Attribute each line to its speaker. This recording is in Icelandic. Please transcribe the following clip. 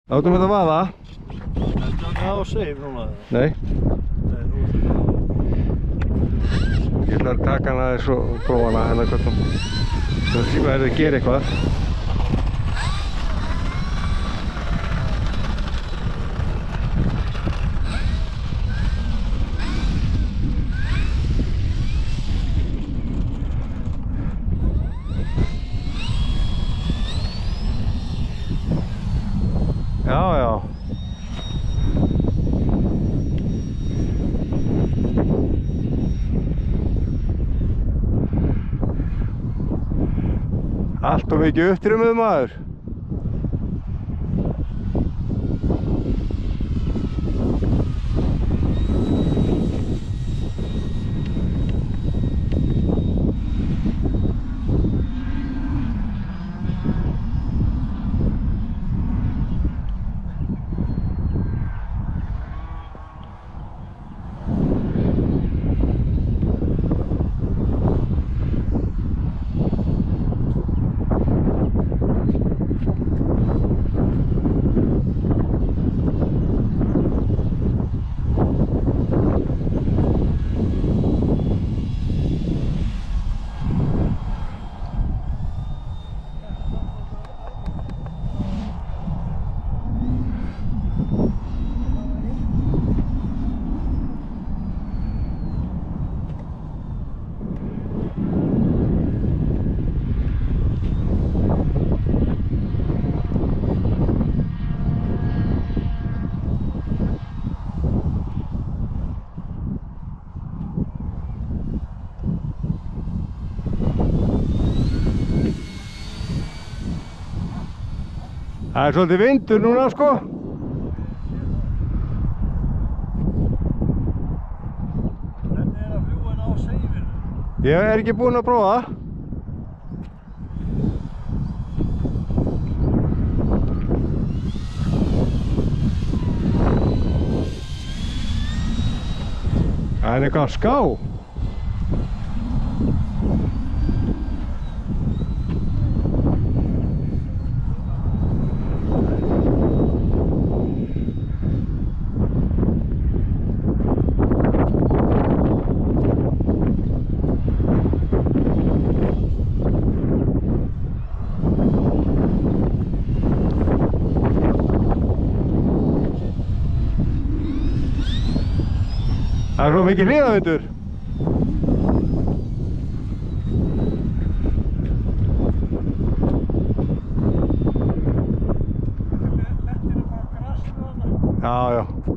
Speaker 1: Látum þetta vaða.
Speaker 2: Já, safe núna.
Speaker 1: Nei. Ég ætla að taka hana aðeins og prófa hana hérna hvort hún. Það síma að gera eitthvað. Já, já. Allt of mikið upptrymmuð maður. Það svolítið vindur núna sko.
Speaker 2: Hvernig að fljúga inn á seifinu?
Speaker 1: Ég ekki búinn að prófa það. Það eitthvað ská. Það svo mikið hliðavindur.
Speaker 2: Lettir bara grassi þarna.
Speaker 1: Já, já.